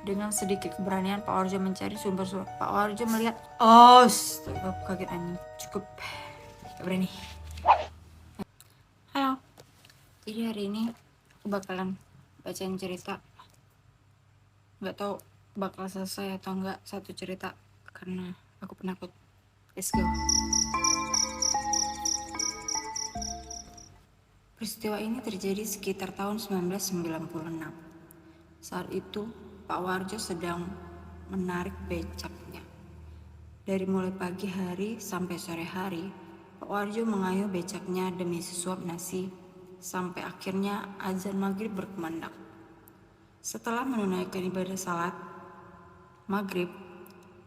Dengan sedikit keberanian Pak Warjo mencari sumber suara. Pak Warjo melihat, oh, kaget anjing. Cukup, gak berani. Halo, jadi hari ini aku bakalan bacain cerita. Gak tahu bakal selesai atau enggak satu cerita karena aku penakut. Let's go. Peristiwa ini terjadi sekitar tahun 1996. Saat itu Pak Warjo sedang menarik becaknya. Dari mulai pagi hari sampai sore hari, Pak Warjo mengayuh becaknya demi sesuap nasi sampai akhirnya azan maghrib berkumandang. Setelah menunaikan ibadah salat maghrib,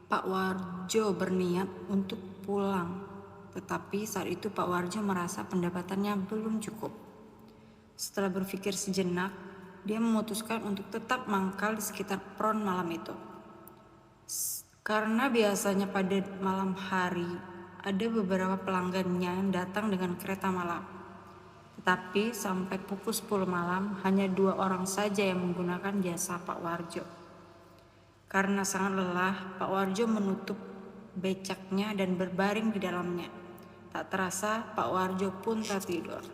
Pak Warjo berniat untuk pulang. Tetapi saat itu Pak Warjo merasa pendapatannya belum cukup. Setelah berpikir sejenak, dia memutuskan untuk tetap mangkal di sekitar pron malam itu. Karena biasanya pada malam hari ada beberapa pelanggannya yang datang dengan kereta malam. Tetapi sampai pukul 10 malam hanya 2 orang saja yang menggunakan jasa Pak Warjo. Karena sangat lelah, Pak Warjo menutup becaknya dan berbaring di dalamnya. Tak terasa Pak Warjo pun tertidur.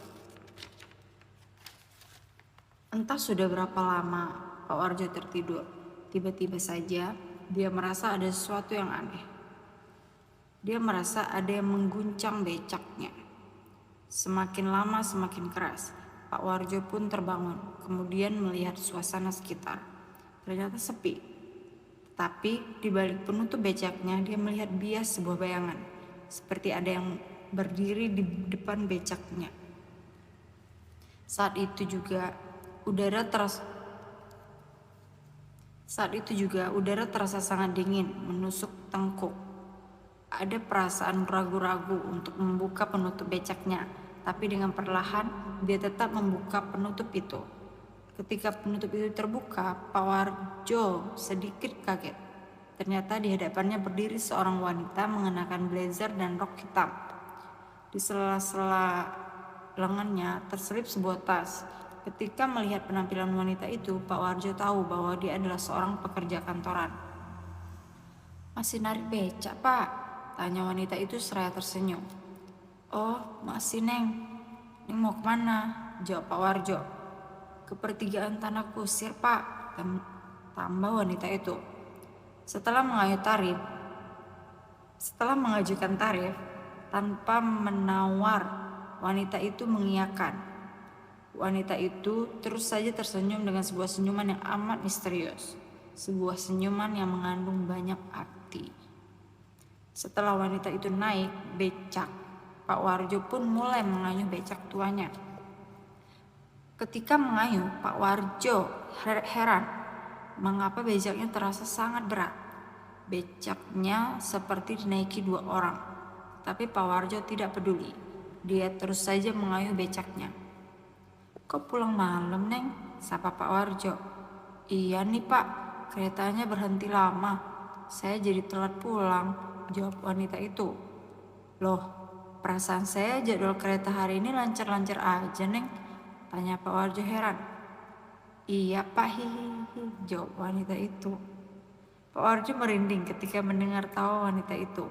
Entah sudah berapa lama Pak Warjo tertidur, tiba-tiba saja dia merasa ada sesuatu yang aneh. Dia merasa ada yang mengguncang becaknya. Semakin lama semakin keras. Pak Warjo pun terbangun, kemudian melihat suasana sekitar. Ternyata sepi. Tetapi di balik penutup becaknya dia melihat bias sebuah bayangan, seperti ada yang berdiri di depan becaknya. Saat itu juga udara terasa sangat dingin, menusuk tengkuk. Ada perasaan ragu-ragu untuk membuka penutup becaknya, tapi dengan perlahan dia tetap membuka penutup itu. Ketika penutup itu terbuka, Pak Warjo sedikit kaget. Ternyata di hadapannya berdiri seorang wanita mengenakan blazer dan rok hitam. Di sela-sela lengannya terselip sebuah tas. Ketika melihat penampilan wanita itu, Pak Warjo tahu bahwa dia adalah seorang pekerja kantoran. "Masih narik becak, Pak?" tanya wanita itu seraya tersenyum. "Oh, masih, Neng. Neng mau kemana?" jawab Pak Warjo. "Ke pertigaan Tanah Kusir, Pak," tambah wanita itu. Setelah mengajukan tarif, tanpa menawar, wanita itu mengiyakan. Wanita itu terus saja tersenyum dengan sebuah senyuman yang amat misterius. Sebuah senyuman yang mengandung banyak arti. Setelah wanita itu naik becak, Pak Warjo pun mulai mengayuh becak tuanya. Ketika mengayuh, Pak Warjo heran mengapa becaknya terasa sangat berat. Becaknya seperti dinaiki 2 orang. Tapi Pak Warjo tidak peduli. Dia terus saja mengayuh becaknya. "Kok pulang malam, Neng?" sapa Pak Warjo. "Iya nih, Pak. Keretanya berhenti lama. Saya jadi telat pulang," jawab wanita itu. "Loh, perasaan saya jadwal kereta hari ini lancar-lancar aja, Neng," tanya Pak Warjo heran. "Iya, Pak, hihihi," jawab wanita itu. Pak Warjo merinding ketika mendengar tawa wanita itu.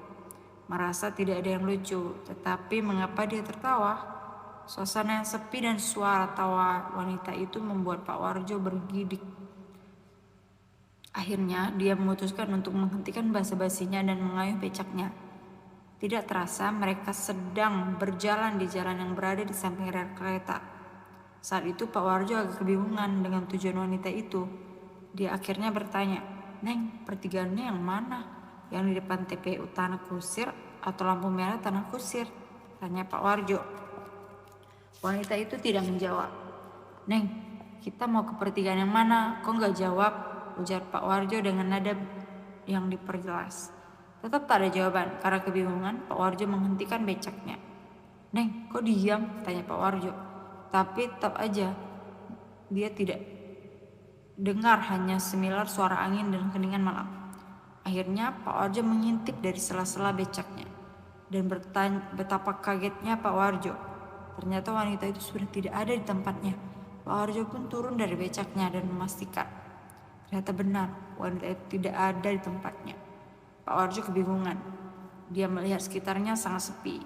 Merasa tidak ada yang lucu, tetapi mengapa dia tertawa? Suasana yang sepi dan suara tawa wanita itu membuat Pak Warjo bergidik. Akhirnya dia memutuskan untuk menghentikan basa-basinya dan mengayuh becaknya. Tidak terasa mereka sedang berjalan di jalan yang berada di samping rel kereta. Saat itu Pak Warjo agak kebingungan dengan tujuan wanita itu. Dia akhirnya bertanya, "Neng, pertigaannya yang mana? Yang di depan TPU Tanah Kusir atau lampu merah Tanah Kusir?" tanya Pak Warjo. Wanita itu tidak menjawab. "Neng, kita mau ke pertigaan yang mana? Kok gak jawab?" ujar Pak Warjo dengan nada yang diperjelas. Tetap tak ada jawaban. Karena kebingungan, Pak Warjo menghentikan becaknya. "Neng, kok diam?" tanya Pak Warjo. Tapi tetap aja dia tidak dengar, hanya semilar suara angin dan keningan malam. Akhirnya Pak Warjo mengintip dari sela-sela becaknya dan betapa kagetnya Pak Warjo. Ternyata wanita itu sudah tidak ada di tempatnya. Pak Warjo pun turun dari becaknya dan memastikan. Ternyata benar, wanita itu tidak ada di tempatnya. Pak Warjo kebingungan. Dia melihat sekitarnya sangat sepi.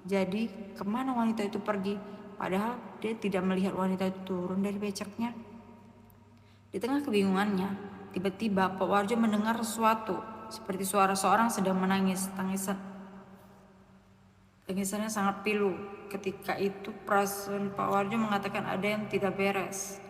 Jadi kemana wanita itu pergi? Padahal dia tidak melihat wanita itu turun dari becaknya. Di tengah kebingungannya, tiba-tiba Pak Warjo mendengar sesuatu, seperti suara seorang sedang menangis. Tangisannya sangat pilu. Ketika itu perasaan Pak Warjo mengatakan ada yang tidak beres.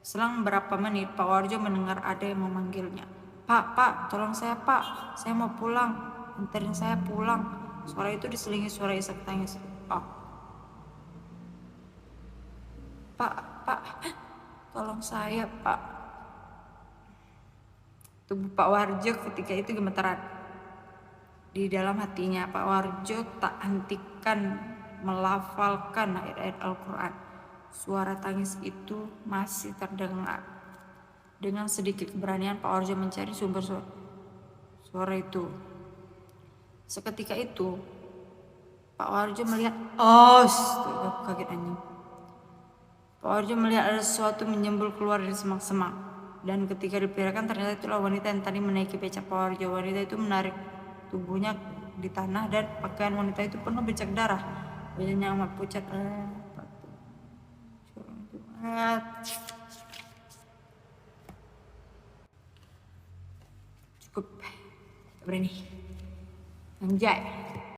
Selang beberapa menit, Pak Warjo mendengar ada yang memanggilnya. Pak, tolong saya Pak, saya mau pulang, anterin saya pulang. Suara itu diselingi suara isak tangis. Pak, tolong saya Pak. Tubuh Pak Warjo ketika itu gemetaran. Di dalam hatinya Pak Warjo tak hentikan melafalkan ayat-ayat Al-Quran. Suara tangis itu masih terdengar. Dengan sedikit keberanian Pak Warjo mencari sumber suara itu. Seketika itu Pak Warjo melihat kaget anjing. Pak Warjo melihat ada sesuatu menyembul keluar dari semak-semak. Dan ketika diperhatikan ternyata itulah wanita yang tadi menaiki becak Pak Warjo. Wanita itu menarik tubuhnya di tanah dan pakaian wanita itu penuh becak darah. Wajahnya amat pucat. Cukup, berani. Anjay.